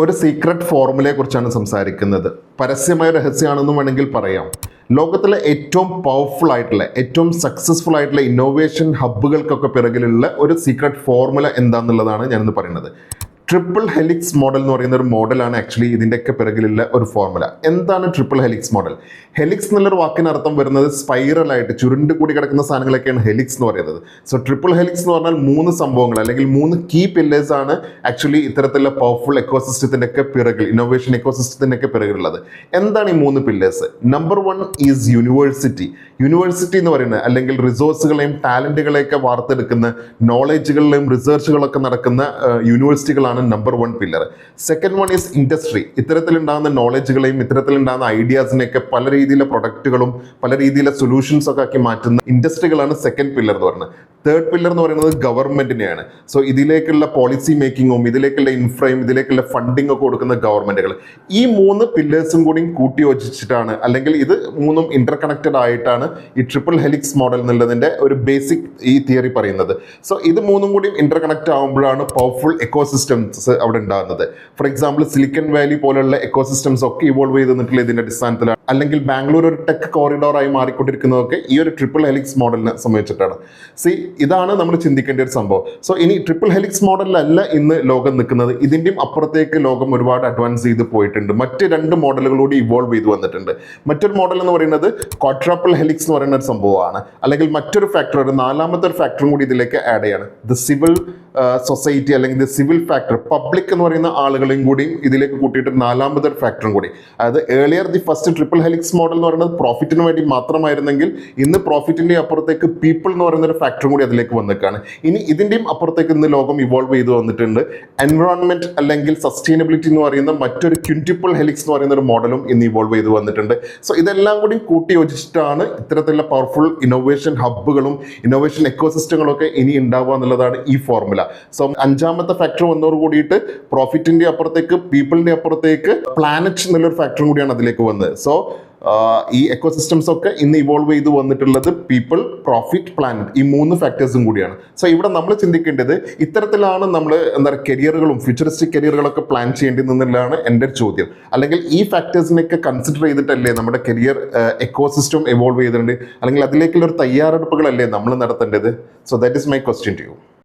ഒരു സീക്രട്ട് ഫോർമുലയെ കുറിച്ചാണ് സംസാരിക്കുന്നത്. പരസ്യമായ രഹസ്യമാണെന്നും വേണമെങ്കിൽ പറയാം. ലോകത്തിലെ ഏറ്റവും പവർഫുൾ ആയിട്ടുള്ള ഏറ്റവും സക്സസ്ഫുൾ ആയിട്ടുള്ള ഇന്നോവേഷൻ ഹബ്ബുകൾക്കൊക്കെ പിറകിലുള്ള ഒരു സീക്രട്ട് ഫോർമുല എന്താണെന്നുള്ളതാണ് ഞാനിന്ന് പറയുന്നത്. ട്രിപ്പിൾ ഹെലിക്സ് മോഡൽ എന്ന് പറയുന്ന ഒരു മോഡലാണ് ആക്ച്വലി ഇതിൻ്റെയൊക്കെ പിറകിലുള്ള ഒരു ഫോർമുല. എന്താണ് ട്രിപ്പിൾ ഹെലിക്സ് മോഡൽ? ഹെലിക്സ് എന്നുള്ളൊരു വാക്കിനർത്ഥം വരുന്നത് സ്പൈറലായിട്ട് ചുരുണ്ട് കൂടി കിടക്കുന്ന സാധനങ്ങളൊക്കെയാണ് ഹെലിക്സ് എന്ന് പറയുന്നത്. സോ ട്രിപ്പിൾ ഹെലിക്സ് എന്ന് പറഞ്ഞാൽ 3 സംഭവങ്ങൾ അല്ലെങ്കിൽ 3 കീ പില്ലേഴ്സ് ആണ് ആക്ച്വലി ഇത്തരത്തിലുള്ള പവർഫുൾ എക്കോസിസ്റ്റത്തിൻ്റെ ഒക്കെ പിറകിൽ, ഇന്നോവേഷൻ എക്കോസിസ്റ്റത്തിൻ്റെ ഒക്കെ പിറകിലുള്ളത്. എന്താണ് ഈ 3 pillars? Number 1 is university. University എന്ന് പറയുന്നത് അല്ലെങ്കിൽ റിസോഴ്സുകളെയും ടാലൻറ്റുകളെയൊക്കെ വാർത്തെടുക്കുന്ന, നോളേജുകളിലെയും റിസർച്ചുകളൊക്കെ നടക്കുന്ന യൂണിവേഴ്സിറ്റികളാണ് number 1 pillar. Second one is industry. ഇത്തരത്തിലുണ്ടാകുന്ന നോളജുകളെയും ഇത്തരത്തിലുണ്ടാകുന്ന ഐഡിയാസിനെയൊക്കെ പല രീതിയിലെ പ്രൊഡക്റ്റുകളും പല രീതിയിലെ സൊല്യൂഷൻസ് ഒക്കെ ആക്കി മാറ്റുന്ന ഇൻഡസ്ട്രികളാണ് സെക്കൻഡ് പില്ലർ എന്ന് പറയുന്നത്. തേർഡ് പില്ലർ എന്ന് പറയുന്നത് ഗവൺമെന്റിനെയാണ്. സോ ഇതിലേക്കുള്ള പോളിസി മേക്കിങ്ങും ഇതിലേക്കുള്ള ഇൻഫ്രയും ഇതിലേക്കുള്ള ഫണ്ടിങ് ഒക്കെ കൊടുക്കുന്ന ഗവൺമെന്റുകൾ. ഈ 3 പില്ലേഴ്സും കൂടി കൂട്ടിയോജിച്ചിട്ടാണ് അല്ലെങ്കിൽ ഇത് 3ഉം ഇന്റർ കണക്റ്റഡ് ആയിട്ടാണ് ഈ ട്രിപ്പിൾ ഹെലിക്സ് മോഡൽ എന്നുള്ളതിന്റെ ഒരു ബേസിക് ഈ തിയറി പറയുന്നത്. സോ ഇത് 3ഉം കൂടി ഇന്റർ കണക്ട് ആകുമ്പോഴാണ് പവർഫുൾ എക്കോസിസ്റ്റംസ് അവിടെ ഉണ്ടാകുന്നത്. ഫോർ എക്സാമ്പിൾ സിലിക്കൺ വാലി പോലുള്ള എക്കോസിസ്റ്റംസ് ഒക്കെ ഇവോൾവ് ചെയ്ത് നിന്നിട്ടുള്ള ഇതിന്റെ അടിസ്ഥാനത്തിലാണ്. അല്ലെങ്കിൽ ബാംഗ്ലൂർ ഒരു ടെക് കോറിഡോറായി മാറിക്കൊണ്ടിരിക്കുന്നതൊക്കെ ഈ ഒരു ട്രിപ്പിൾ ഹെലിക്സ് മോഡലിനെ സംബന്ധിച്ചിട്ടാണ്. ഇതാണ് നമ്മൾ ചിന്തിക്കേണ്ട ഒരു സംഭവം. സോ ഇനി ട്രിപ്പിൾ ഹെലിക്സ് മോഡലിലല്ല ഇന്ന് ലോകം നിൽക്കുന്നത്. ഇതിൻ്റെയും അപ്പുറത്തേക്ക് ലോകം ഒരുപാട് അഡ്വാൻസ് ചെയ്ത് പോയിട്ടുണ്ട്. മറ്റ് 2 മോഡലുകളോട് ഇവോൾവ് ചെയ്ത് വന്നിട്ടുണ്ട്. മറ്റൊരു മോഡൽ എന്ന് പറയുന്നത് ക്വാഡ്രപ്പിൾ ഹെലിക്സ് എന്ന് പറയുന്ന ഒരു സംഭവമാണ്. അല്ലെങ്കിൽ മറ്റൊരു ഫാക്ടർ, ഒരു 4ാമത്തെ ഒരു ഫാക്ടറും കൂടി ഇതിലേക്ക് ആഡ് ചെയ്യാണ്. ദ സിവിൽ സൊസൈറ്റി അല്ലെങ്കിൽ ദ സിവിൽ ഫാക്ടർ, പബ്ലിക് എന്ന് പറയുന്ന ആളുകളെയും കൂടിയും ഇതിലേക്ക് കൂട്ടിയിട്ട് 4ാമത്തെ ഒരു ഫാക്ടറും കൂടി. അതായത് earlier the first triple helix model എന്ന് പറയുന്നത് പ്രോഫിറ്റിന് വേണ്ടി മാത്രമായിരുന്നെങ്കിൽ ഇന്ന് പ്രോഫിറ്റിന്റെ അപ്പുറത്തേക്ക് പീപ്പിൾ എന്ന് പറയുന്ന ഒരു ഫാക്ടറും കൂടി അതിലേക്ക് വന്നിട്ടാണ്. ഇനി ഇതിന്റെയും അപ്പുറത്തേക്ക് ഇന്ന് ലോകം ഇവോൾവ് ചെയ്ത് വന്നിട്ടുണ്ട്. എൻവയോൺമെന്റ് അല്ലെങ്കിൽ സസ്റ്റൈനബിലിറ്റി എന്ന് പറയുന്ന മറ്റൊരു ക്വിൻറ്റിപ്പിൾ ഹെലിക്സ് എന്ന് പറയുന്ന ഒരു മോഡലും ഇന്ന് ഇവോൾവ് ചെയ്ത് വന്നിട്ടുണ്ട്. സോ ഇതെല്ലാം കൂടി കൂട്ടി യോജിച്ചിട്ടാണ് ഇത്തരത്തിലുള്ള പവർഫുൾ ഇന്നോവേഷൻ ഹബ്ബുകളും ഇന്നോവേഷൻ എക്കോസിസ്റ്റങ്ങളൊക്കെ ഇനി ഉണ്ടാവുക എന്നുള്ളതാണ് ഈ ഫോർമുല. സോ 5ാമത്തെ ഫാക്ടർ വന്നതോട് കൂടിയിട്ട് പ്രോഫിറ്റിന്റെ അപ്പുറത്തേക്ക് പീപ്പിളിന്റെ അപ്പുറത്തേക്ക് പ്ലാനറ്റ് എന്നുള്ളൊരു ഫാക്ടറും കൂടിയാണ് അതിലേക്ക് വന്നത്. സോ ഈ എക്കോസിസ്റ്റംസ് ഒക്കെ ഇന്ന് ഇവോൾവ് ചെയ്ത് വന്നിട്ടുള്ളത് പീപ്പിൾ, പ്രോഫിറ്റ്, പ്ലാനറ്റ്, ഈ 3 ഫാക്ടേഴ്സും കൂടിയാണ്. സോ ഇവിടെ നമ്മൾ ചിന്തിക്കേണ്ടത് ഇത്തരത്തിലാണ് നമ്മൾ കരിയറുകളും ഫ്യൂച്ചറിസ്റ്റിക് കരിയറുകളൊക്കെ പ്ലാൻ ചെയ്യേണ്ടത് എന്നുള്ളതാണ് എൻ്റെ ഒരു ചോദ്യം. അല്ലെങ്കിൽ ഈ ഫാക്ടേഴ്സിനെയൊക്കെ കൺസിഡർ ചെയ്തിട്ടല്ലേ നമ്മുടെ കരിയർ എക്കോസിസ്റ്റം ഇവോൾവ് ചെയ്തിട്ടുണ്ട്, അല്ലെങ്കിൽ അതിലേക്കുള്ള ഒരു തയ്യാറെടുപ്പുകളല്ലേ നമ്മൾ നടത്തേണ്ടത്? So that is my question to U.